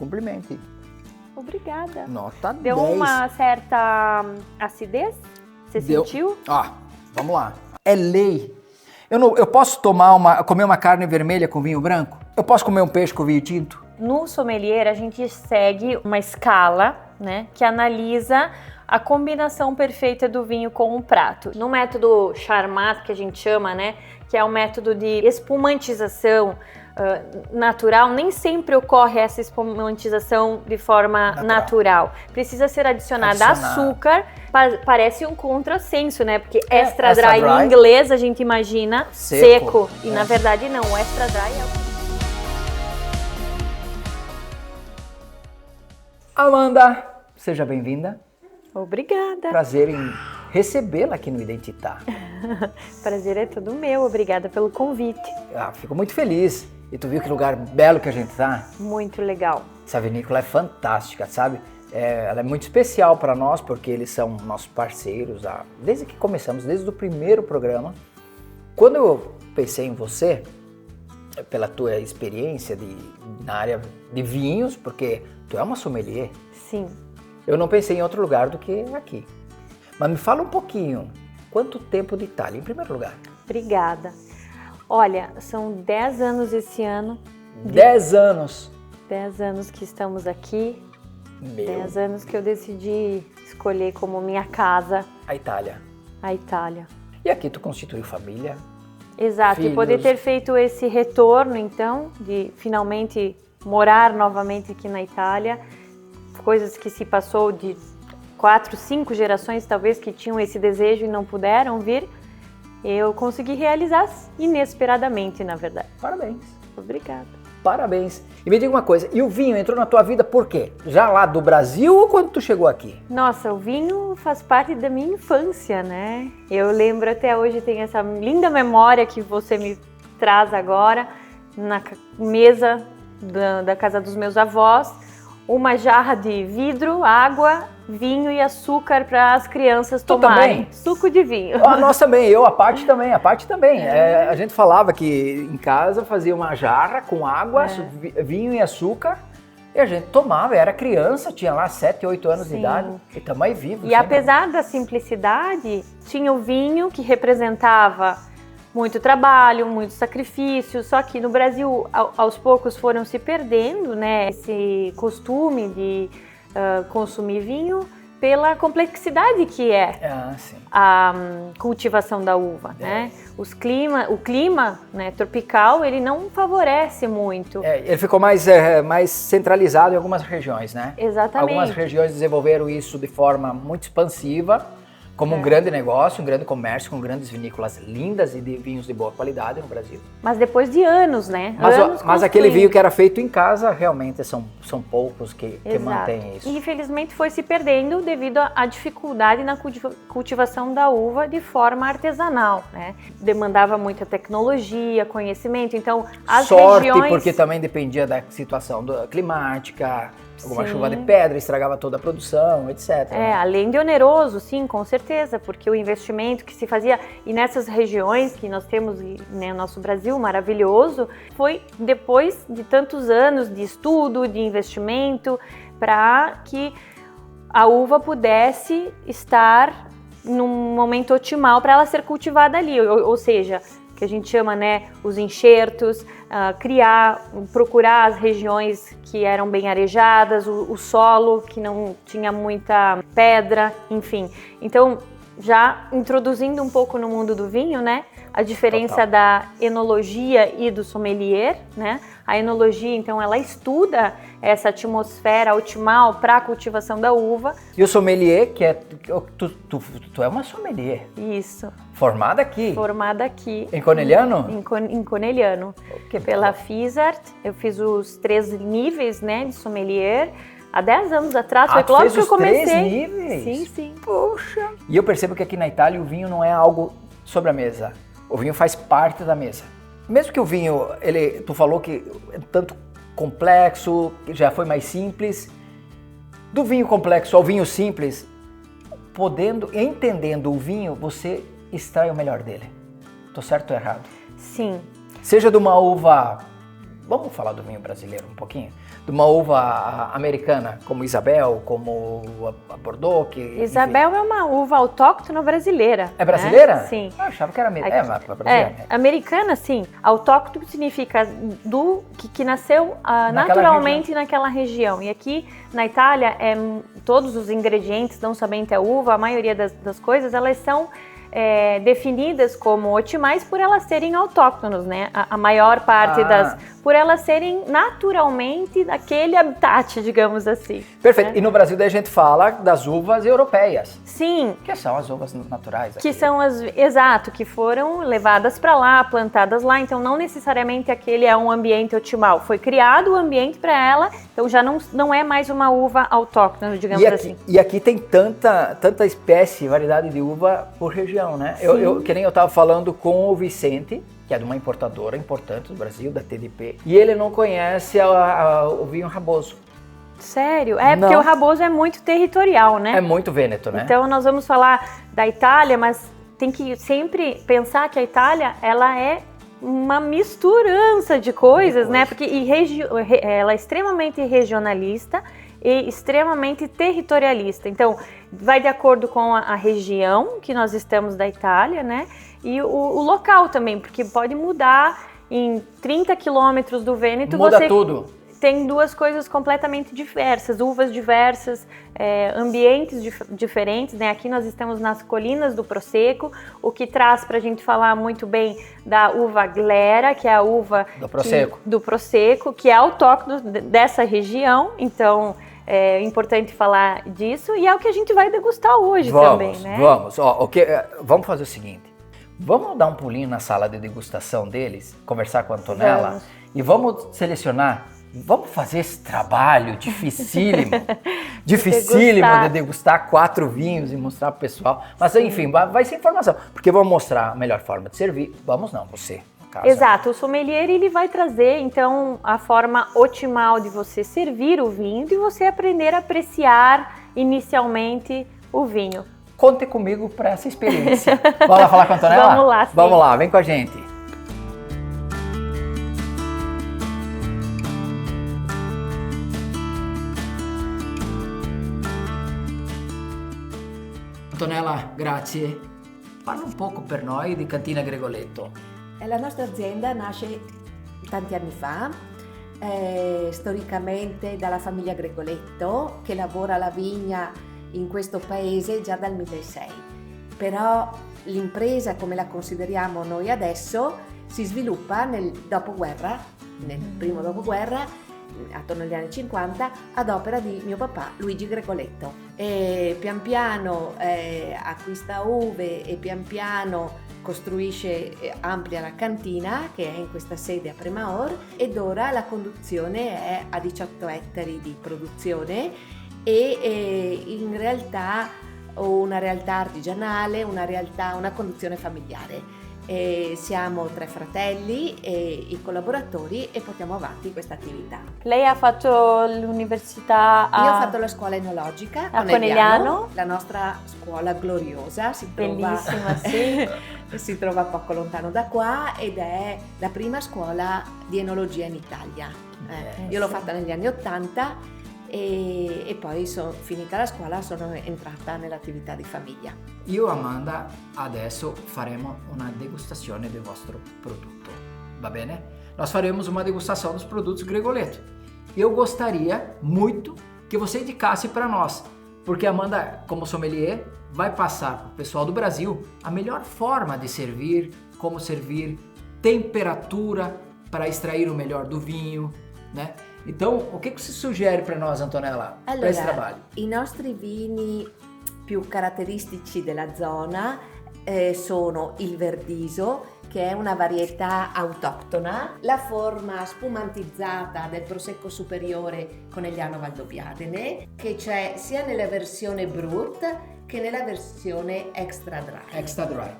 cumprimente. Obrigada. Nota Deu 10. uma certa acidez? Você sentiu? Vamos lá. É lei. Eu posso comer uma carne vermelha com vinho branco? Eu posso comer um peixe com vinho tinto? No sommelier, a gente segue uma escala, né, que analisa a combinação perfeita do vinho com um prato. No método Charmat, que a gente chama, né, que é um método de espumantização natural, nem sempre ocorre essa espumantização de forma natural. Precisa ser adicionado açúcar. Parece um contrassenso, né? Porque extra dry em inglês a gente imagina seco. E na verdade não, o extra dry é o... Amanda, seja bem-vinda. Obrigada. Prazer em recebê-la aqui no Identitar. Prazer é todo meu, obrigada pelo convite. Fico muito feliz. E tu viu que lugar belo que a gente tá? Muito legal. Essa vinícola é fantástica, sabe? Ela é muito especial para nós porque eles são nossos parceiros desde que começamos, desde o primeiro programa. Quando eu pensei em você, pela tua experiência na área de vinhos, porque tu é uma sommelier. Sim. Eu não pensei em outro lugar do que aqui. Mas me fala um pouquinho, quanto tempo de Itália, em primeiro lugar? Obrigada. Olha, são 10 anos esse ano. 10 anos? 10 anos que estamos aqui. 10 anos que eu decidi escolher como minha casa a Itália. A Itália. E aqui tu constituiu família? Exato, filhos. E poder ter feito esse retorno, então, de finalmente morar novamente aqui na Itália, coisas que se passou de 4, 5 gerações talvez que tinham esse desejo e não puderam vir, eu consegui realizar inesperadamente, na verdade. Parabéns. Obrigada. Parabéns. E me diga uma coisa, e o vinho entrou na tua vida por quê? Já lá do Brasil ou quando tu chegou aqui? Nossa, o vinho faz parte da minha infância, né? Eu lembro até hoje, tem essa linda memória que você me traz agora, na mesa da casa dos meus avós, uma jarra de vidro, água, vinho e açúcar para as crianças tomarem. Também? Suco de vinho. Nós também, a parte também. A gente falava que em casa fazia uma jarra com água, vinho e açúcar, e a gente tomava, era criança, tinha lá 7, 8 anos de idade, e estamos aí vivos. E apesar da simplicidade, tinha o vinho que representava muito trabalho, muito sacrifício, só que no Brasil aos poucos foram se perdendo, né, esse costume de consumir vinho pela complexidade que é a cultivação da uva, né? O clima, né, tropical, ele não favorece muito. Ele ficou mais centralizado em algumas regiões, né? Exatamente. Algumas regiões desenvolveram isso de forma muito expansiva, como um grande negócio, um grande comércio, com grandes vinícolas lindas e de vinhos de boa qualidade no Brasil. Mas depois de anos, né? Mas aquele vinho que era feito em casa, realmente são poucos que mantêm isso. E infelizmente foi se perdendo devido à dificuldade na cultivação da uva de forma artesanal, né? Demandava muita tecnologia, conhecimento, então as regiões... porque também dependia da situação climática. Alguma chuva de pedra estragava toda a produção, etc. Além de oneroso, sim, com certeza, porque o investimento que se fazia, e nessas regiões que nós temos, né, o nosso Brasil maravilhoso, foi depois de tantos anos de estudo, de investimento, para que a uva pudesse estar num momento otimal para ela ser cultivada ali, ou seja, que a gente chama, né, os enxertos, procurar as regiões que eram bem arejadas, o solo que não tinha muita pedra, enfim. Então, já introduzindo um pouco no mundo do vinho, né, a diferença da enologia e do sommelier, né? A enologia, então, ela estuda essa atmosfera otimal para a cultivação da uva. E o sommelier, que tu é uma sommelier. Isso. Formada aqui? Formada aqui. Em Conegliano? Em Conegliano. Pela FISART, eu fiz os 3 níveis, né, de sommelier. Há 10 anos atrás, foi logo que eu comecei. 3 níveis? Sim, sim. Poxa! E eu percebo que aqui na Itália o vinho não é algo sobre a mesa. O vinho faz parte da mesa. Mesmo que o vinho, tu falou que é tanto complexo, que já foi mais simples. Do vinho complexo ao vinho simples, entendendo o vinho, você extrai o melhor dele. Tô certo ou errado? Sim. Seja de uma uva Vamos falar do vinho brasileiro um pouquinho? De uma uva americana, como Isabel, como a Bordeaux, que... Isabel é uma uva autóctona brasileira. É brasileira? Né? Sim. Eu achava que era americana. Americana, sim. Autóctono significa que nasceu naturalmente naquela região. E aqui na Itália, todos os ingredientes, não somente a uva, a maioria das coisas, elas são definidas como otimais por elas serem autóctonos, né? A maior parte por elas serem naturalmente daquele habitat, digamos assim. Perfeito. Né? E no Brasil daí a gente fala das uvas europeias. Sim. Que são as uvas naturais. Que são que foram levadas para lá, plantadas lá. Então não necessariamente aquele é um ambiente otimal. Foi criado o ambiente para ela, então já não é mais uma uva autóctona, digamos assim. E aqui tem tanta espécie, variedade de uva por região, né? Que nem eu estava falando com o Vicente, que é de uma importadora importante do Brasil, da TDP, e ele não conhece o vinho Raposo. Sério? Porque o Raposo é muito territorial, né? É muito vêneto, né? Então nós vamos falar da Itália, mas tem que sempre pensar que a Itália, ela é uma misturança de coisas, né? Porque ela é extremamente regionalista e extremamente territorialista. Então, vai de acordo com a região que nós estamos da Itália, né? E o local também, porque pode mudar em 30 quilômetros do Vêneto. Muda tudo. Tem duas coisas completamente diversas, uvas diversas, ambientes diferentes, né? Aqui nós estamos nas colinas do Prosecco, o que traz para a gente falar muito bem da uva Glera, que é a uva do Prosecco, que é autóctone dessa região, então é importante falar disso, e é o que a gente vai degustar hoje também, né? Vamos fazer o seguinte, vamos dar um pulinho na sala de degustação deles, conversar com a Antonella, e vamos selecionar. Vamos fazer esse trabalho dificílimo de degustar 4 vinhos e mostrar pro pessoal. Mas enfim, vai ser informação, porque vamos mostrar a melhor forma de servir. Você, no caso. Exato, o sommelier ele vai trazer então a forma otimal de você servir o vinho e você aprender a apreciar inicialmente o vinho. Conte comigo para essa experiência. Vamos lá falar com a Antonella? Vamos lá, sim. Vamos lá, vem com a gente. Antonella, grazie. Parla un poco per noi di Cantina Gregoletto. La nostra azienda nasce tanti anni fa, storicamente dalla famiglia Gregoletto, che lavora la vigna in questo paese già dal 1600. Però l'impresa, come la consideriamo noi adesso, si sviluppa nel dopoguerra, nel primo dopoguerra, attorno agli anni 50, ad opera di mio papà Luigi Gregoletto. E pian piano acquista uve e pian piano costruisce, amplia la cantina che è in questa sede a Premaor, ed ora la conduzione è a 18 ettari di produzione e in realtà una realtà artigianale, una conduzione familiare. Siamo 3 fratelli e i collaboratori e portiamo avanti questa attività. Lei ha fatto l'università Io ho fatto la scuola enologica a Conegliano, la nostra scuola gloriosa, bellissima, sì. Si trova poco lontano da qua ed è la prima scuola di enologia in Italia. Io l'ho fatta negli anni 80 e poi finita la scuola sono entrata nell'attività di famiglia. Io e Amanda adesso faremo una degustazione del vostro prodotto, va bene? Nós faremos uma degustação dos produtos Gregoletto. Eu gostaria muito que você indicasse para nós, porque a Amanda, como sommelier, vai passar para o pessoal do Brasil a melhor forma de servir, como servir, temperatura para extrair o melhor do vinho, né? Então, o che si suggerì per noi, Antonella, per questo trabalho? I nostri vini più caratteristici della zona sono il Verdiso, che è una varietà autoctona, la forma spumantizzata del Prosecco superiore Conegliano Valdobbiadene, che c'è sia nella versione Brut che nella versione Extra Dry.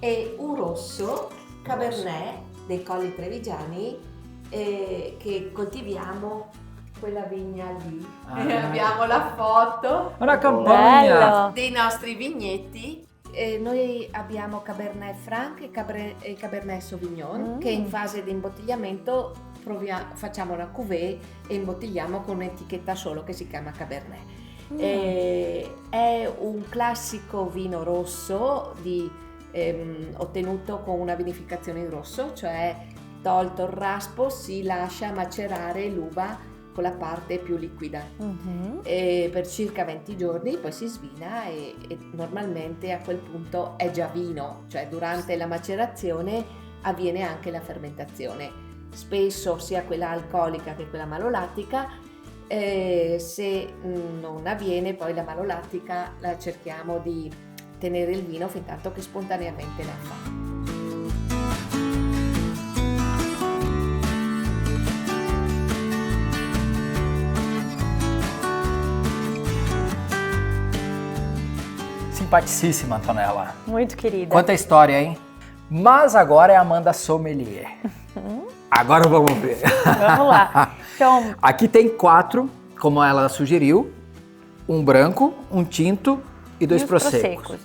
E un rosso Cabernet dei Colli Trevigiani, che coltiviamo quella vigna lì. Abbiamo la foto, una campagna dei nostri vigneti. Noi abbiamo Cabernet Franc e Cabernet Sauvignon che in fase di imbottigliamento facciamo una cuvée e imbottigliamo con un'etichetta solo che si chiama Cabernet. È un classico vino rosso ottenuto con una vinificazione in rosso, cioè tolto il raspo si lascia macerare l'uva con la parte più liquida per circa 20 giorni, poi si svina e normalmente a quel punto è già vino, cioè durante la macerazione avviene anche la fermentazione, spesso sia quella alcolica che quella malolattica. Se non avviene poi la malolattica la cerchiamo di tenere il vino fin tanto che spontaneamente la fa. Simpaticíssima, Antonella. Muito querida. Quanta história, hein? Mas agora é a Amanda Sommelier. Agora vamos ver. Vamos lá. Então, aqui tem 4, como ela sugeriu, um branco, um tinto e 2 prosecos.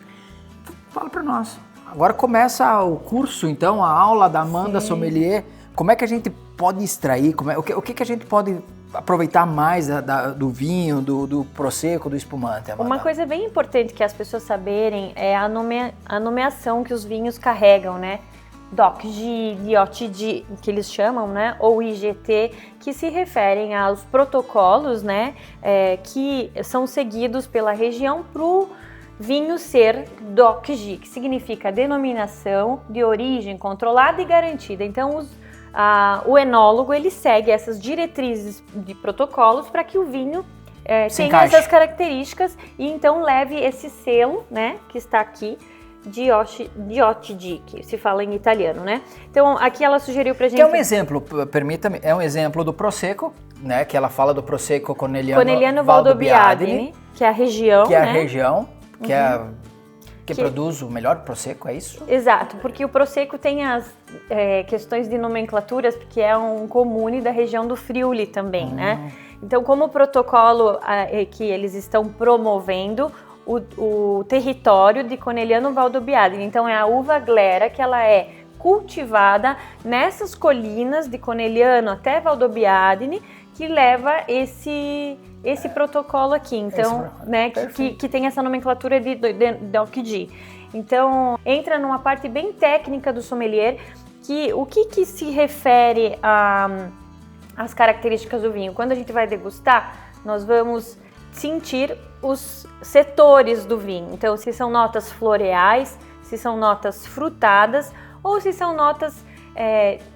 Fala para nós. Agora começa o curso, então, a aula da Amanda Sommelier. Como é que a gente pode extrair? O que a gente pode aproveitar mais do vinho, do prosecco, do espumante, Amanda? Uma coisa bem importante que as pessoas saberem é a nomeação que os vinhos carregam, né? DOCG, DOTG, que eles chamam, né? Ou IGT, que se referem aos protocolos, né? Que são seguidos pela região para o vinho ser DOCG, que significa denominação de origem controlada e garantida. Então, o enólogo ele segue essas diretrizes de protocolos para que o vinho tenha essas características e então leve esse selo, né, que está aqui, DOTG, que se fala em italiano, né? Então aqui ela sugeriu pra gente... Que é um exemplo, permita-me, é um exemplo do prosecco, né, que ela fala do prosecco Conegliano Valdobbiadene, que é a região, que é a região, que produz o melhor prosecco, é isso? Exato, porque o prosecco tem as questões de nomenclaturas, porque é um comune da região do Friuli também, né? Então, como protocolo que eles estão promovendo o território de Conegliano Valdobbiadene, então é a uva glera que ela é cultivada nessas colinas de Conegliano até Valdobbiadene, que leva esse protocolo aqui, então, né, que tem essa nomenclatura de DOCG. Então, entra numa parte bem técnica do sommelier, o que se refere às características do vinho. Quando a gente vai degustar, nós vamos sentir os setores do vinho. Então, se são notas floreais, se são notas frutadas, ou se são notas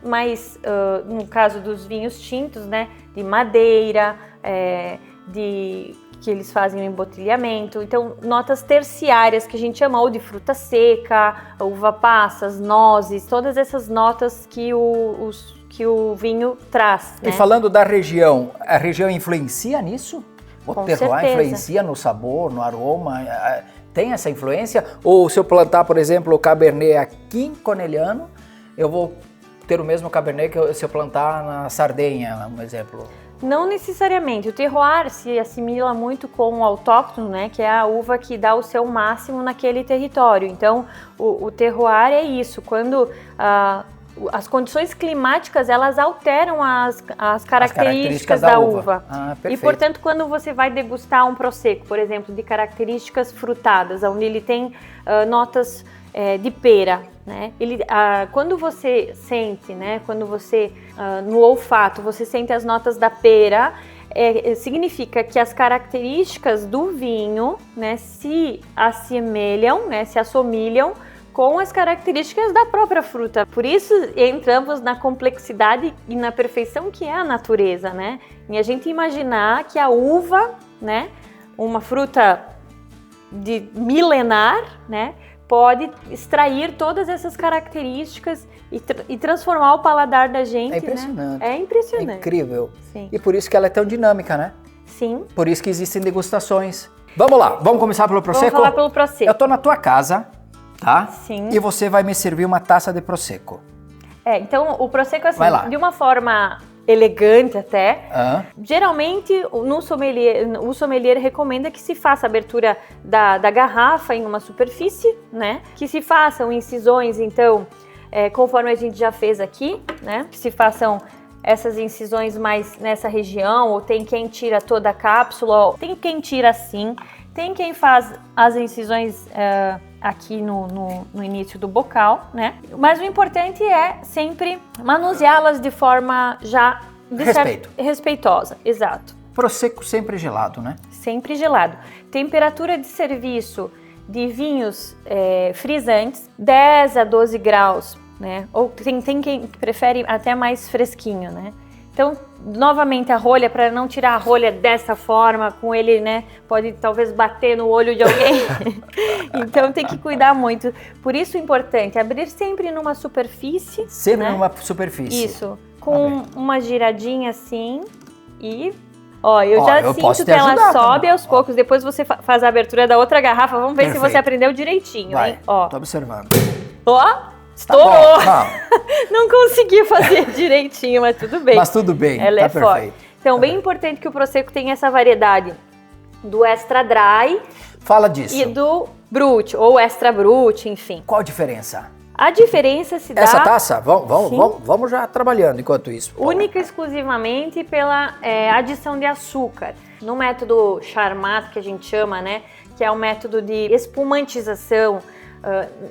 mais, no caso dos vinhos tintos, né, de madeira, que eles fazem o embotelhamento, então notas terciárias que a gente chama ou de fruta seca, uva passa, nozes, todas essas notas que o vinho traz. E falando da região, a região influencia nisso? O terroir influencia no sabor, no aroma? Tem essa influência? Ou se eu plantar, por exemplo, o Cabernet aqui em Conegliano, eu vou ter o mesmo Cabernet que se eu plantar na Sardenha, um exemplo? Não necessariamente. O terroir se assimila muito com o autóctono, né, que é a uva que dá o seu máximo naquele território. Então, o terroir é isso. Quando as condições climáticas, elas alteram as características da uva. E, portanto, quando você vai degustar um prosecco, por exemplo, de características frutadas, onde ele tem notas de pera, né? Quando você sente, né? Quando você no olfato você sente as notas da pera, significa que as características do vinho, né, se assemelham, né, se assomilham com as características da própria fruta. Por isso entramos na complexidade e na perfeição que é a natureza, né? E a gente imaginar que a uva, né, uma fruta de milenar, né, pode extrair todas essas características e transformar o paladar da gente. É impressionante. Né? É impressionante. É incrível. Sim. E por isso que ela é tão dinâmica, né? Sim. Por isso que existem degustações. Vamos lá, vamos começar pelo prosecco? Vamos falar pelo prosecco. Eu tô na tua casa, tá? Sim. E você vai me servir uma taça de prosecco. Então o prosecco assim, de uma forma elegante até. Geralmente o sommelier recomenda que se faça a abertura da garrafa em uma superfície, né? Que se façam incisões, então, conforme a gente já fez aqui, né? Que se façam essas incisões mais nessa região, ou tem quem tira toda a cápsula, tem quem tira assim, tem quem faz as incisões aqui no início do bocal, né? Mas o importante é sempre manuseá-las de forma já respeitosa, exato. Prosecco sempre gelado, né? Sempre gelado. Temperatura de serviço de vinhos frisantes, 10 a 12 graus, né? Ou tem quem prefere até mais fresquinho, né? Então, novamente a rolha, para não tirar a rolha dessa forma, com ele, né? Pode talvez bater no olho de alguém. Então tem que cuidar muito. Por isso é importante abrir sempre numa superfície. Sempre né? numa superfície. Isso. Com uma giradinha assim e... Ó, eu já sinto que ela sobe aos poucos, depois você faz a abertura da outra garrafa, vamos ver se você aprendeu direitinho, vai, hein? Ó. Tô observando. Ó, estourou! Tá não consegui fazer direitinho, mas tudo bem. Mas tudo bem, ela tá é perfeito. forte. Então, bem importante que o Prosecco tenha essa variedade do Extra Dry. Fala disso. E do Brut, ou Extra Brut, enfim. Qual a diferença? A diferença se dá... Essa taça? Vamos já trabalhando enquanto isso. Única e exclusivamente pela adição de açúcar. No método Charmat, que a gente chama, né? Que é um método de espumantização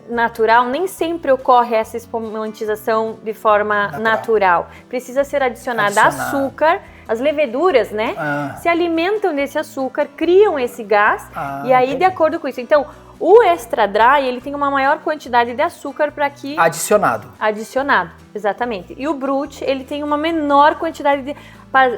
natural, nem sempre ocorre essa espumantização de forma natural. Precisa ser adicionado açúcar. As leveduras, né? Se alimentam desse açúcar, criam esse gás e aí, entendi. De acordo com isso. Então, o Extra Dry, ele tem uma maior quantidade de açúcar para que... Adicionado, exatamente. E o Brut, ele tem uma menor quantidade de...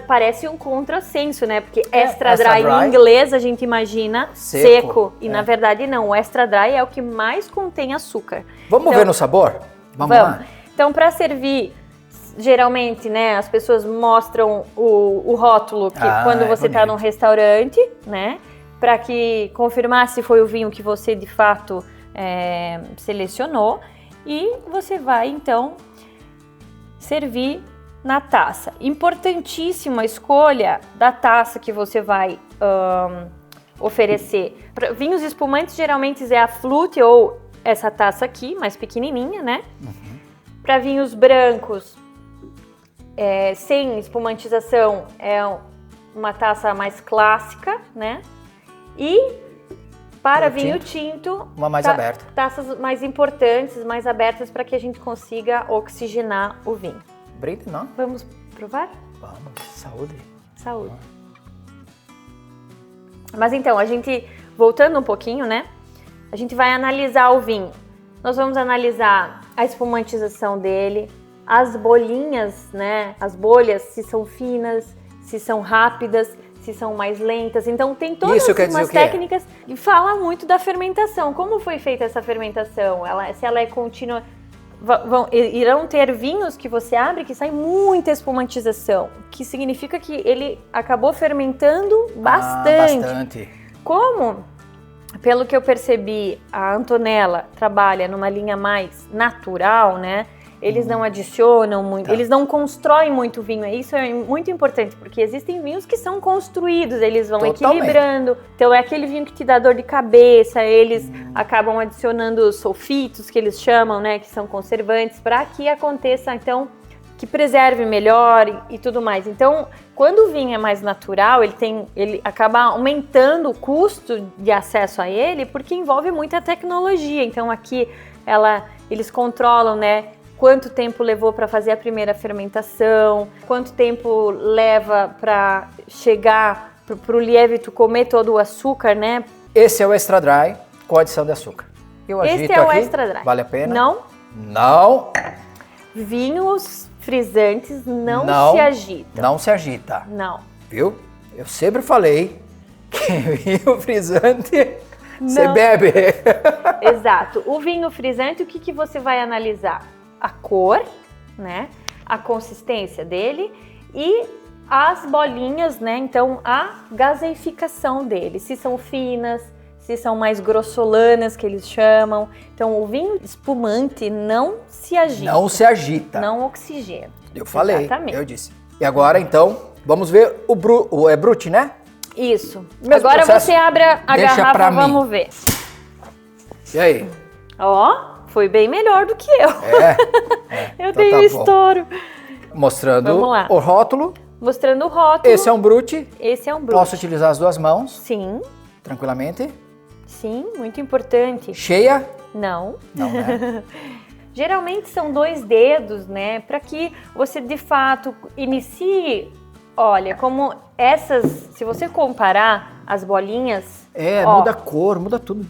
Parece um contrassenso, né? Porque extra dry em inglês a gente imagina seco. E na verdade não, o Extra Dry é o que mais contém açúcar. Vamos ver no sabor? Vamos lá. Então, para servir... Geralmente, né, as pessoas mostram o rótulo que quando você está num restaurante, né, para que confirmar se foi o vinho que você de fato selecionou, e você vai então servir na taça. Importantíssima a escolha da taça que você vai oferecer. Pra vinhos espumantes geralmente é a flute ou essa taça aqui, mais pequenininha, né? Para vinhos brancos sem espumantização é uma taça mais clássica, né? E para vinho tinto, uma mais aberta. Taças mais importantes, mais abertas para que a gente consiga oxigenar o vinho. Brinde, não? Vamos provar? Vamos, saúde. Saúde. Mas então, a gente, voltando um pouquinho, né? A gente vai analisar o vinho. Nós vamos analisar a espumantização dele, as bolinhas, né? As bolhas, se são finas, se são rápidas, se são mais lentas. Então tem todas umas técnicas e fala muito da fermentação. Como foi feita essa fermentação? Se ela é contínua, irão ter vinhos que você abre que sai muita espumantização, que significa que ele acabou fermentando bastante. Como, pelo que eu percebi, a Antonella trabalha numa linha mais natural, né? Eles não adicionam muito, eles não constroem muito vinho. Isso é muito importante, porque existem vinhos que são construídos, eles vão equilibrando. Então é aquele vinho que te dá dor de cabeça, eles acabam adicionando sulfitos, que eles chamam, né, que são conservantes, para que aconteça, então, que preserve melhor e tudo mais. Então, quando o vinho é mais natural, ele acaba aumentando o custo de acesso a ele, porque envolve muita tecnologia. Então aqui eles controlam, né, quanto tempo levou para fazer a primeira fermentação, quanto tempo leva para chegar para o lievito comer todo o açúcar, né? Esse é o Extra Dry com adição de açúcar. Esse é o Extra Dry. Vale a pena? Não. Vinhos frisantes não se agitam. Não se agita. Não. Viu? Eu sempre falei que vinho frisante você bebe. Exato. O vinho frisante, o que você vai analisar? A cor, né? A consistência dele e as bolinhas, né? Então, a gaseificação dele. Se são finas, se são mais grossolanas, que eles chamam. Então, o vinho espumante não se agita. Não se agita. Não oxigena. Eu falei, exatamente. Eu disse. E agora, então, vamos ver o Brut, né? Isso. Mesmo agora processo, você abre a garrafa, vamos ver. E aí? Ó, foi bem melhor do que eu. Eu dei um estouro. Mostrando Vamos lá. o rótulo. Mostrando o rótulo. Esse é um brute. Esse é um brute. Posso utilizar as duas mãos, Sim, tranquilamente. sim, muito importante. Cheia? Não. Não, né? Geralmente são 2 dedos, né? Para que você de fato inicie. Olha, como essas, se você comparar as bolinhas. ó, Muda a cor, muda tudo.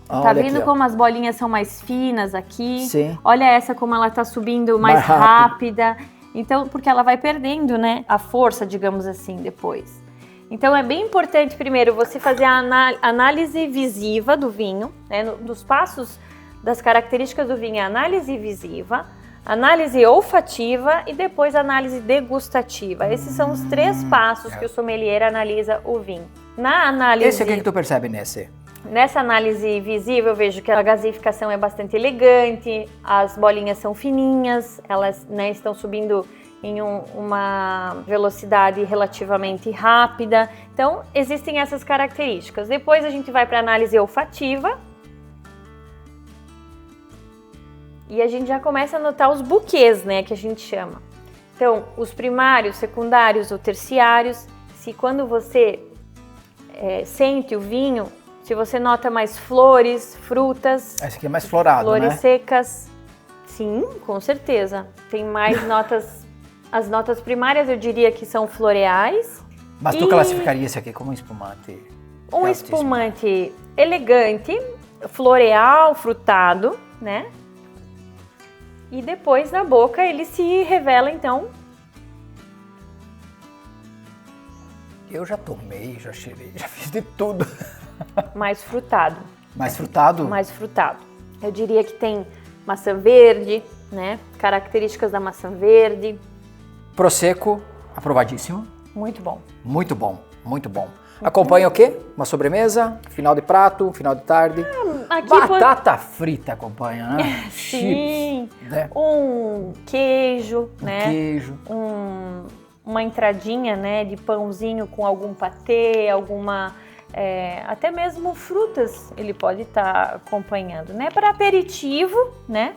Tá Olha vendo aqui, ó. como as bolinhas são mais finas aqui? Sim. Olha essa como ela tá subindo mais Mais rápido. rápida. Então, porque ela vai perdendo, né? A força, digamos assim, depois. Então, é bem importante, primeiro, você fazer a análise visiva do vinho, né? Dos passos das características do vinho, a análise visiva, análise olfativa e depois a análise degustativa. Esses são os 3 passos que o sommelier analisa o vinho. Na análise... Esse aqui que tu percebe nesse? Nessa análise visível, eu vejo que a gaseificação é bastante elegante, as bolinhas são fininhas, elas, né, estão subindo em uma velocidade relativamente rápida. Então, existem essas características. Depois a gente vai para a análise olfativa. E a gente já começa a notar os buquês, né, que a gente chama. Então, os primários, secundários ou terciários, se quando você sente o vinho, se você nota mais flores, frutas, Esse aqui é mais florado, flores né? secas, sim, com certeza. Tem mais notas, as notas primárias eu diria que são floreais. Mas tu E- classificaria esse aqui como um espumante? Um altíssimo? espumante elegante, floreal, frutado, né? E depois na boca ele se revela então. Eu já tomei, já cheirei, já fiz de tudo. Mais frutado, Mais frutado? mais frutado. Eu diria que tem maçã verde, né? Características da maçã verde. Prosecco, aprovadíssimo. Muito bom. Muito bom, muito bom. Acompanha o quê? Uma sobremesa, final de prato, final de tarde. Aqui Batata frita acompanha, né? sim, Chips, né? um queijo, né? Queijo. Uma entradinha, né, de pãozinho com algum patê, alguma até mesmo frutas ele pode estar acompanhando, né? Para aperitivo, né?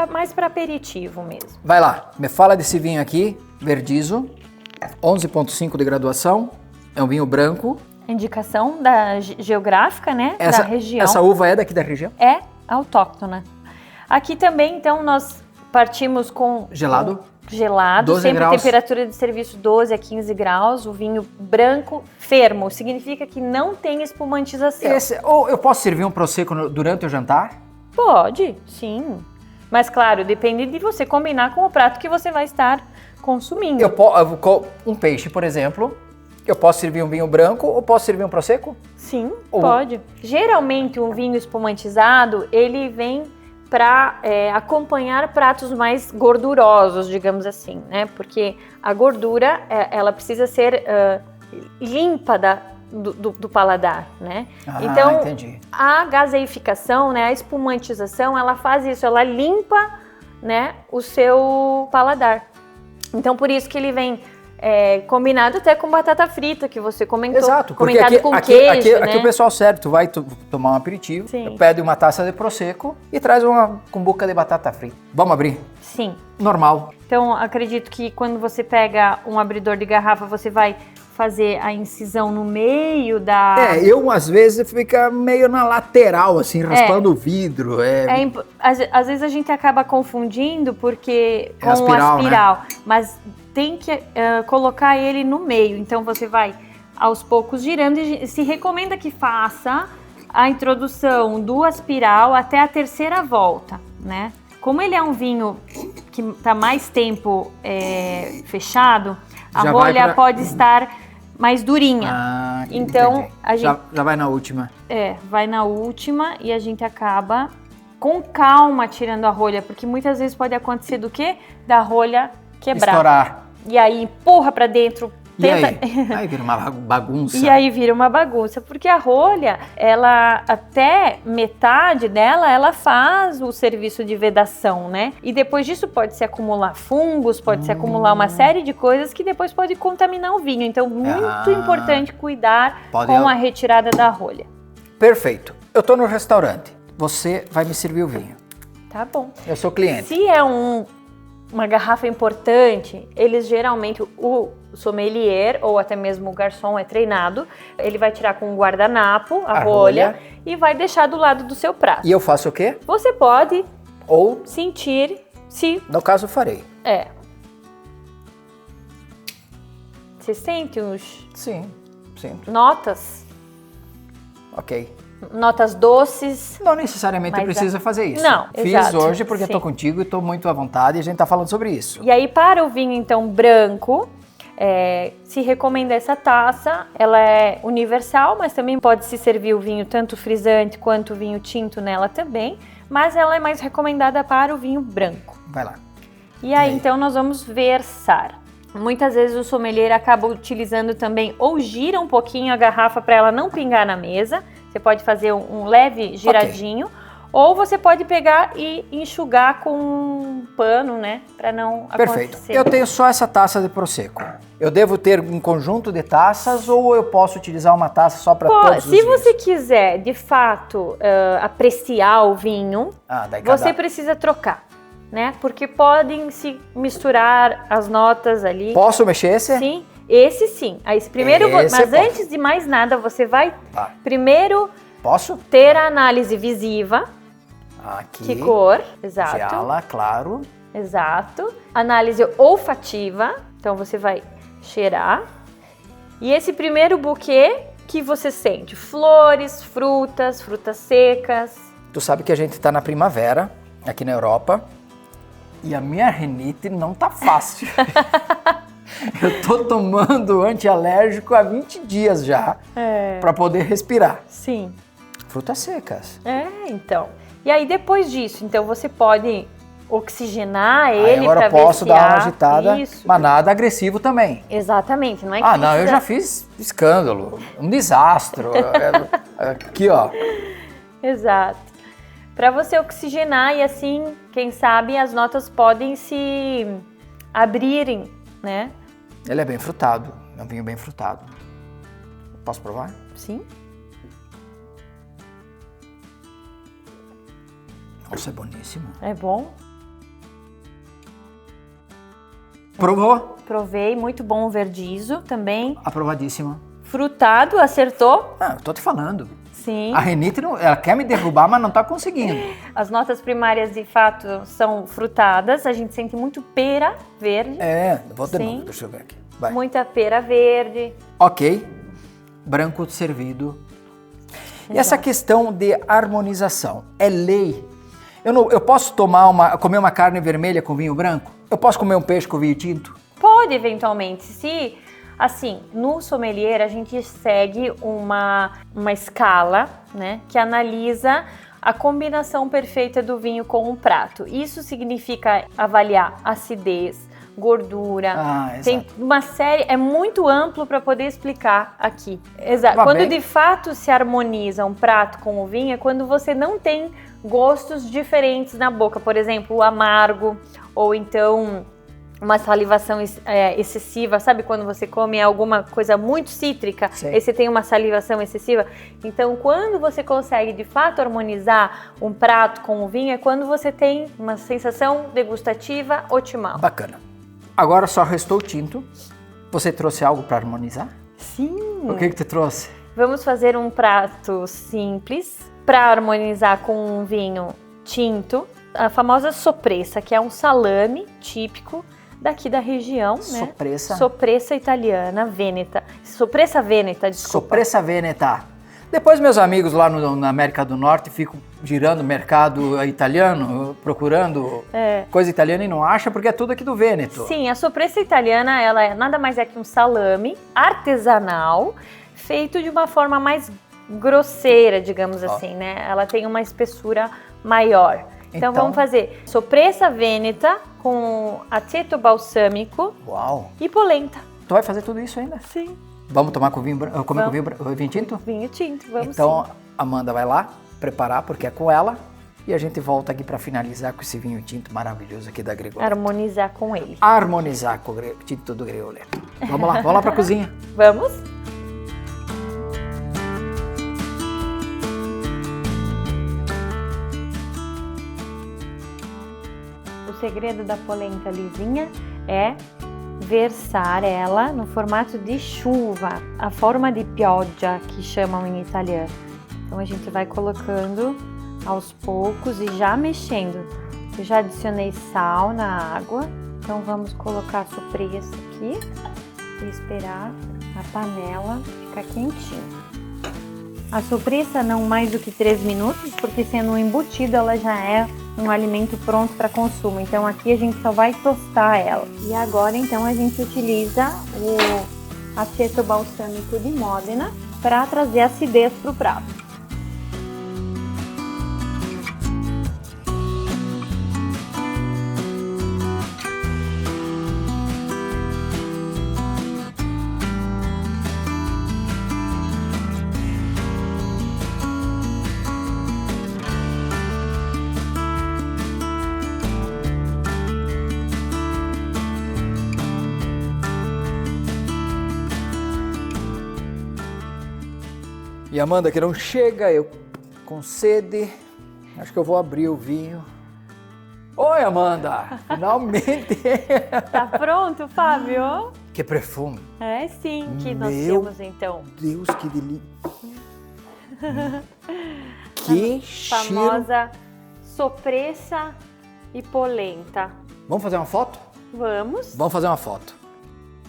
Mais para aperitivo mesmo. Vai lá, me fala desse vinho aqui, Verdizo, 11,5 de graduação, é um vinho branco. Indicação da geográfica, né? Da região. Essa uva é daqui da região? É autóctona. Aqui também, então, nós partimos com... Gelado? Gelado, 12 sempre graus. temperatura de serviço 12 a 15 graus, o vinho branco fermo, significa que não tem espumantização. Ou eu posso servir um prosecco durante o jantar? Pode, sim. Mas claro, depende de você combinar com o prato que você vai estar consumindo. Um peixe, por exemplo, eu posso servir um vinho branco ou posso servir um prosecco? Sim, Ou- pode. Geralmente um vinho espumantizado, ele vem para acompanhar pratos mais gordurosos, digamos assim, né? Porque a gordura, ela precisa ser limpa do paladar, né? Então, entendi. a gaseificação, né, a espumantização, ela faz isso, ela limpa, né, o seu paladar. Então, por isso que ele vem combinado até com batata frita, que você comentou. Exato, porque comentado com queijo, né? aqui o pessoal serve, tu vai tomar um aperitivo, Sim. pede uma taça de prosecco e traz uma cumbuca de batata frita. Vamos abrir? Sim. Normal. Então, acredito que quando você pega um abridor de garrafa, você vai fazer a incisão no meio da... Eu às vezes fica meio na lateral, assim, raspando o vidro. Às vezes a gente acaba confundindo porque com É aspiral, o aspiral, mas tem que colocar ele no meio. Então você vai aos poucos girando e se recomenda que faça a introdução do aspiral até a terceira volta, né? Como ele é um vinho que está mais tempo fechado, a Já rolha pode estar mais durinha. Então, entendi. a gente Já vai na última. vai na última e a gente acaba com calma tirando a rolha, porque muitas vezes pode acontecer do quê? Da rolha quebrar. Estourar. E aí empurra pra dentro, E tenta... aí? Aí vira uma bagunça. E aí vira uma bagunça, porque a rolha, ela até metade dela, ela faz o serviço de vedação, né? E depois disso pode se acumular fungos, pode se acumular uma série de coisas que depois pode contaminar o vinho. Então, muito importante cuidar com a retirada da rolha. Perfeito. Eu tô no restaurante. Você vai me servir o vinho. Tá bom. Eu sou cliente. Se é um uma garrafa importante, eles geralmente, o sommelier ou até mesmo o garçom é treinado, ele vai tirar com um guardanapo a rolha e vai deixar do lado do seu prato. E eu faço o quê? Você pode Ou, sentir se... no caso, eu farei. Você sente os Sim, sinto. notas? Ok. Notas doces? Não necessariamente precisa fazer isso. Não, Fiz exato, hoje porque sim. estou contigo e estou muito à vontade e a gente está falando sobre isso. E aí, para o vinho, então, branco, se recomenda essa taça. Ela é universal, mas também pode se servir o vinho tanto frisante quanto o vinho tinto nela também. Mas ela é mais recomendada para o vinho branco. Vai lá. E aí, então, nós vamos versar. Muitas vezes o sommelier acaba utilizando também, ou gira um pouquinho a garrafa para ela não pingar na mesa. Você pode fazer um leve giradinho, ou você pode pegar e enxugar com um pano, né, para não Perfeito. acontecer. Eu tenho só essa taça de Prosecco. Eu devo ter um conjunto de taças ou eu posso utilizar uma taça só para todos os Se vinhos? você quiser, de fato, apreciar o vinho, daí você precisa trocar, né? Porque podem se misturar as notas ali. Posso mexer esse? Sim. Esse sim. Aí, primeiro, Esse mas pode. antes de mais nada, você vai Tá. primeiro Posso? ter a análise visiva. Aqui. Que cor? Exato. Fiala, claro. Exato. Análise olfativa. Então você vai cheirar. E esse primeiro buquê que você sente? Flores, frutas secas. Tu sabe que a gente tá na primavera, aqui na Europa, e a minha rinite não tá fácil. Eu tô tomando antialérgico há 20 dias já, para poder respirar. Sim. Frutas secas. Então. E aí depois disso, então você pode oxigenar ele agora para eu posso ver se dar uma há- agitada, Isso. mas nada agressivo também. Exatamente, não é que Ah, não, eu precisa- já fiz escândalo, um desastre. Aqui, ó. Exato. Para você oxigenar e assim, quem sabe, as notas podem se abrirem, né? Ele é bem frutado, é um vinho bem frutado. Posso provar? Sim. Nossa, é boníssimo. É bom. Provou? Provei, muito bom o verdizo também. Aprovadíssimo. Frutado, acertou? Ah, eu tô te falando. Sim. A rinite, ela quer me derrubar, mas não tá conseguindo. As notas primárias, de fato, são frutadas. A gente sente muito pera verde. Vou de Sim. novo, deixa eu ver aqui. Vai. Muita pera verde. Ok, branco servido. E essa questão de harmonização, é lei? Eu posso comer uma carne vermelha com vinho branco? Eu posso comer um peixe com vinho tinto? Pode, eventualmente. Se, assim, no sommelier a gente segue uma escala, né, que analisa a combinação perfeita do vinho com um prato. Isso significa avaliar acidez, gordura. Exato. Tem uma série, é muito amplo para poder explicar aqui. Exato. Tá Quando bem. de fato se harmoniza um prato com o vinho, é quando você não tem gostos diferentes na boca. Por exemplo, o amargo, ou então uma salivação excessiva. Sabe quando você come alguma coisa muito cítrica, Sim. aí você tem uma salivação excessiva? Então, quando você consegue de fato harmonizar um prato com o vinho, é quando você tem uma sensação degustativa otimal. Bacana. Agora só restou o tinto. Você trouxe algo para harmonizar? Sim! O que tu trouxe? Vamos fazer um prato simples para harmonizar com um vinho tinto. A famosa sopressa, que é um salame típico daqui da região, né? Sopressa? Sopressa italiana, Veneta. Sopressa Veneta, desculpa. Sopressa Veneta. Depois meus amigos lá na América do Norte ficam girando o mercado italiano, procurando coisa italiana e não acham porque é tudo aqui do Vêneto. Sim, a sopressa italiana, ela nada mais é que um salame artesanal, feito de uma forma mais grosseira, digamos assim, né? Ela tem uma espessura maior. Então vamos fazer sopressa Veneta com aceto balsâmico Uau! e polenta. Tu vai fazer tudo isso ainda? Sim. Vamos tomar com vinho branco? Comer com vinho tinto? Vinho tinto, vamos Então, sim. Amanda vai lá preparar, porque é com ela. E a gente volta aqui para finalizar com esse vinho tinto maravilhoso aqui da Grigolé. Harmonizar com ele. Harmonizar com o tinto do Grigolé. Vamos lá para a cozinha. Vamos? O segredo da polenta lisinha é versar ela no formato de chuva, a forma de pioggia que chamam em italiano. Então a gente vai colocando aos poucos e já mexendo. Eu já adicionei sal na água, então vamos colocar a soppressa aqui e esperar a panela ficar quentinha. A soppressa não mais do que 3 minutos, porque sendo um embutido ela já é um alimento pronto para consumo. Então aqui a gente só vai tostar ela. E agora então a gente utiliza o aceto balsâmico de Modena para trazer acidez para o prato. E Amanda, que não chega, eu com sede, acho que eu vou abrir o vinho. Oi, Amanda! Finalmente! Tá pronto, Fábio? Que perfume! É sim, que nós Meu temos então. Deus, que delícia! Que cheiro! Famosa soppressa e polenta. Vamos fazer uma foto? Vamos. Vamos fazer uma foto.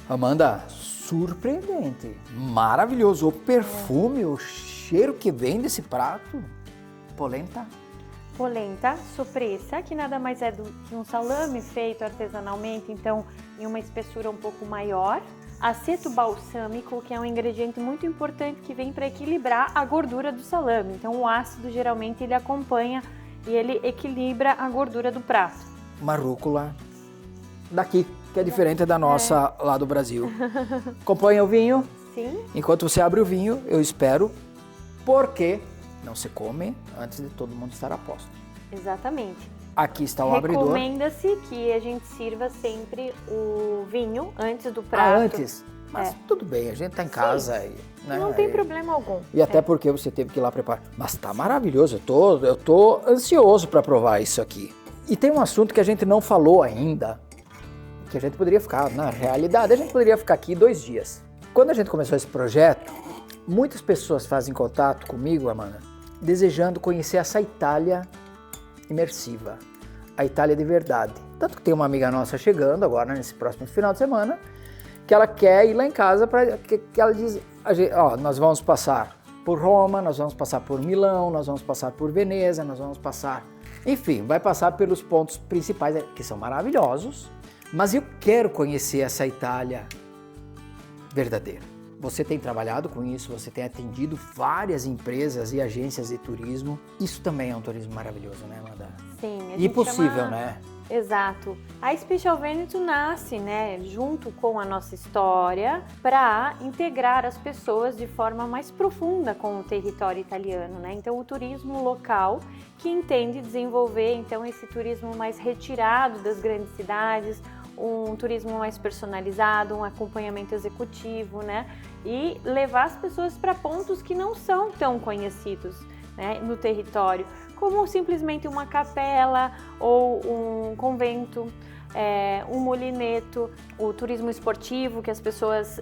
Amanda, surpreendente, maravilhoso. O perfume, o cheiro que vem desse prato. Polenta. Polenta, soppressa, que nada mais é do que um salame feito artesanalmente, então em uma espessura um pouco maior. Aceto balsâmico, que é um ingrediente muito importante que vem para equilibrar a gordura do salame. Então o ácido geralmente ele acompanha e ele equilibra a gordura do prato. Uma rúcula daqui, que é diferente da nossa lá do Brasil. Acompanha o vinho. Sim. Enquanto você abre o vinho, eu espero, porque não se come antes de todo mundo estar a posto. Exatamente. Aqui está o abridor. Recomenda-se que a gente sirva sempre o vinho antes do prato. Antes? Mas tudo bem, a gente tá em casa. E, né, Não tem problema algum. E até porque você teve que ir lá preparar. Mas tá maravilhoso, eu tô ansioso para provar isso aqui. E tem um assunto que a gente não falou ainda, que a gente poderia ficar, na realidade, a gente poderia ficar aqui 2 dias. Quando a gente começou esse projeto, muitas pessoas fazem contato comigo, Amanda, desejando conhecer essa Itália imersiva, a Itália de verdade. Tanto que tem uma amiga nossa chegando agora, nesse próximo final de semana, que ela quer ir lá em casa para que ela diz, nós vamos passar por Roma, nós vamos passar por Milão, nós vamos passar por Veneza, nós vamos passar, enfim, vai passar pelos pontos principais que são maravilhosos, mas eu quero conhecer essa Itália verdadeira. Você tem trabalhado com isso, você tem atendido várias empresas e agências de turismo. Isso também é um turismo maravilhoso, né, Amanda? Sim. E possível, né? Exato. A Special Veneto nasce, né, junto com a nossa história, para integrar as pessoas de forma mais profunda com o território italiano, né? Então, o turismo local que entende desenvolver, então, esse turismo mais retirado das grandes cidades, um turismo mais personalizado, um acompanhamento executivo, né? E levar as pessoas para pontos que não são tão conhecidos, né, no território, como simplesmente uma capela ou um convento, um molineto, o turismo esportivo, que as pessoas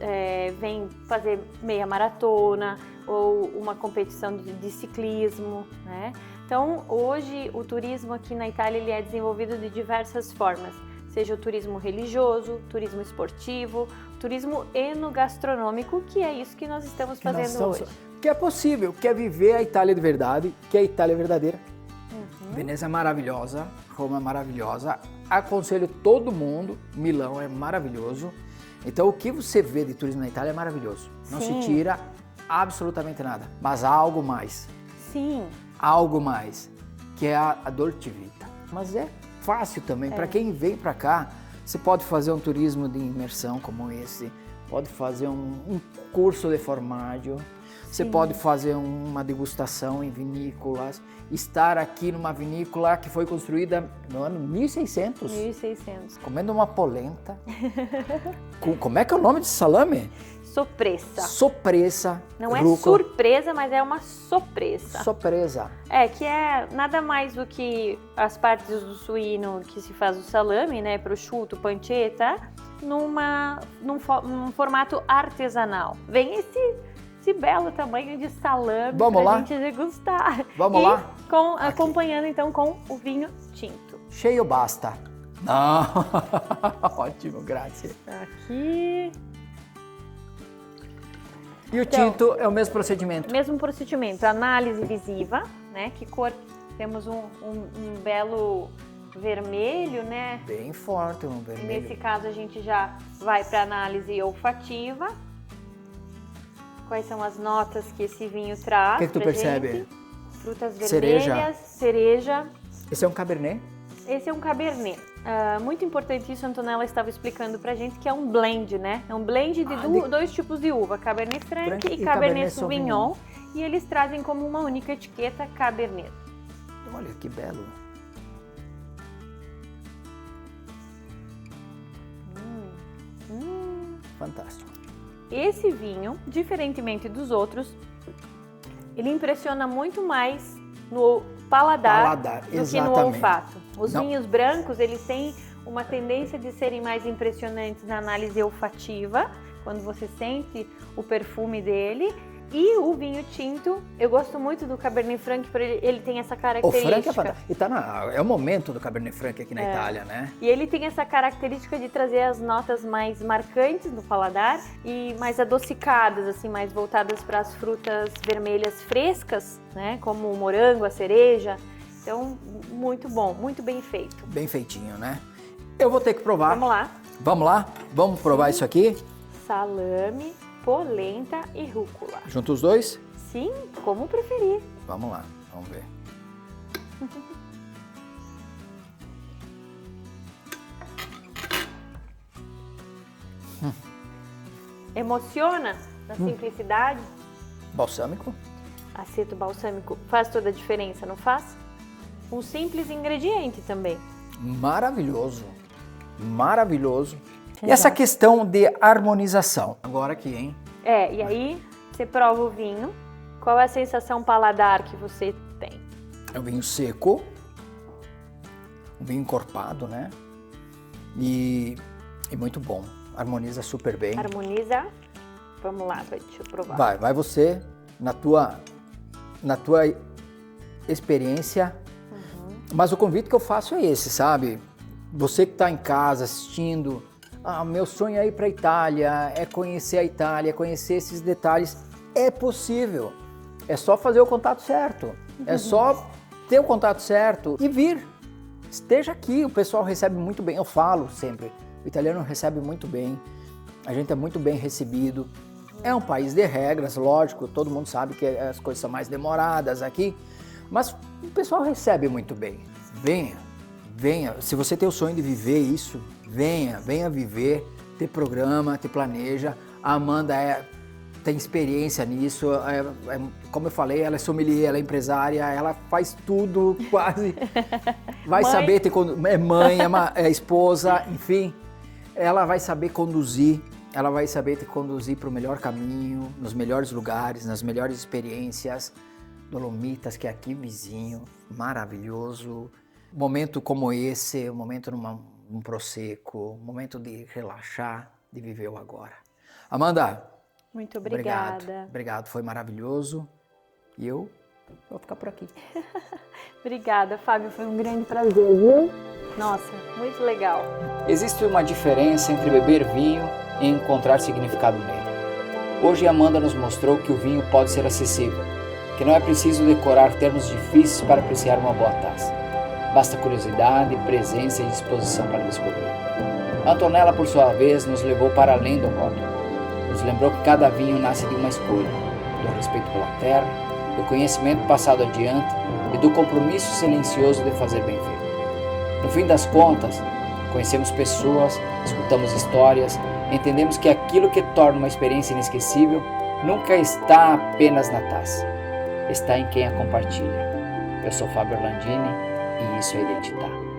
vêm fazer meia maratona ou uma competição de ciclismo, né? Então, hoje o turismo aqui na Itália ele é desenvolvido de diversas formas. Seja o turismo religioso, turismo esportivo, turismo enogastronômico, que é isso que nós estamos fazendo hoje. Que é possível, que é viver a Itália de verdade, que é a Itália verdadeira. Veneza é maravilhosa, Roma é maravilhosa, aconselho todo mundo, Milão é maravilhoso. Então o que você vê de turismo na Itália é maravilhoso. Não se tira absolutamente nada, mas há algo mais. Sim. Há algo mais, que é a dolce vita. Mas é fácil também, para quem vem para cá, você pode fazer um turismo de imersão como esse, pode fazer um curso de formaggio, Você pode fazer uma degustação em vinícolas, estar aqui numa vinícola que foi construída no ano 1600. 1600. Comendo uma polenta. Como é que é o nome desse salame? Sopressa. Sopressa. Não é rúcula. surpresa, mas é uma sopressa. Sopresa. Que é nada mais do que as partes do suíno que se faz o salame, né, prosciutto, pancetta, num formato artesanal. Vem esse belo tamanho de salame pra gente degustar. Vamos lá? Acompanhando então com o vinho tinto. Cheio basta. Não. Ótimo, grazie. Aqui. E o tinto é o mesmo procedimento? Mesmo procedimento. Análise visiva, né? Que cor? Temos um belo vermelho, né? Bem forte, um vermelho. Nesse caso a gente já vai para análise olfativa. Quais são as notas que esse vinho traz? O que tu percebe? Gente? Frutas vermelhas, cereja. Esse é um Cabernet? Esse é um Cabernet. Muito importante isso, a Antonella estava explicando pra gente, que é um blend, né? É um blend de dois tipos de uva, Cabernet Franc e Cabernet Sauvignon. E eles trazem como uma única etiqueta Cabernet. Olha que belo. Fantástico. Esse vinho, diferentemente dos outros, ele impressiona muito mais no paladar do que no olfato. Os vinhos brancos, eles têm uma tendência de serem mais impressionantes na análise olfativa, quando você sente o perfume dele. E o vinho tinto, eu gosto muito do Cabernet Franc, porque ele tem essa característica. O Franc é fantástico. E é o momento do Cabernet Franc aqui na Itália, né? E ele tem essa característica de trazer as notas mais marcantes no paladar e mais adocicadas, assim, mais voltadas para as frutas vermelhas frescas, né? Como o morango, a cereja. Então, muito bom, muito bem feito. Bem feitinho, né? Eu vou ter que provar. Vamos lá. Vamos lá? Vamos provar isso aqui? Salame, polenta e rúcula. Junto os dois? Sim, como preferir. Vamos lá, vamos ver. Emociona na simplicidade. Balsâmico? Aceto balsâmico faz toda a diferença, não faz? Um simples ingrediente também. Maravilhoso, maravilhoso. Exato. E essa questão de harmonização. Agora aqui, hein? E aí você prova o vinho. Qual é a sensação paladar que você tem? É um vinho seco, um vinho encorpado, né? E muito bom. Harmoniza super bem. Harmoniza. Vamos lá, deixa eu provar. Vai você, na tua experiência. Mas o convite que eu faço é esse, sabe? Você que está em casa assistindo, meu sonho é ir para a Itália, é conhecer a Itália, conhecer esses detalhes. É possível. É só fazer o contato certo. É só ter o contato certo e vir. Esteja aqui, o pessoal recebe muito bem. Eu falo sempre, o italiano recebe muito bem. A gente é muito bem recebido. É um país de regras, lógico, todo mundo sabe que as coisas são mais demoradas aqui. Mas o pessoal recebe muito bem. Venha. Se você tem o sonho de viver isso, venha viver, ter programa, te planeja. A Amanda tem experiência nisso, como eu falei, ela é sommelier, ela é empresária, ela faz tudo quase. Vai saber, é mãe, é esposa, enfim. Ela vai saber conduzir, ela vai saber te conduzir para o melhor caminho, nos melhores lugares, nas melhores experiências. Dolomitas, que é aqui vizinho, maravilhoso. Momento como esse, um momento num prosecco, um momento de relaxar, de viver o agora. Amanda, muito obrigada. Obrigado, foi maravilhoso. E eu vou ficar por aqui. Obrigada, Fábio, foi um grande prazer, viu? Nossa, muito legal. Existe uma diferença entre beber vinho e encontrar significado nele. Hoje Amanda nos mostrou que o vinho pode ser acessível, que não é preciso decorar termos difíceis para apreciar uma boa taça. Basta curiosidade, presença e disposição para descobrir. Antonella, por sua vez, nos levou para além do rótulo. Nos lembrou que cada vinho nasce de uma escolha, do respeito pela terra, do conhecimento passado adiante e do compromisso silencioso de fazer bem feito. No fim das contas, conhecemos pessoas, escutamos histórias, entendemos que aquilo que torna uma experiência inesquecível nunca está apenas na taça, está em quem a compartilha. Eu sou Fábio Orlandini e isso é Identitar.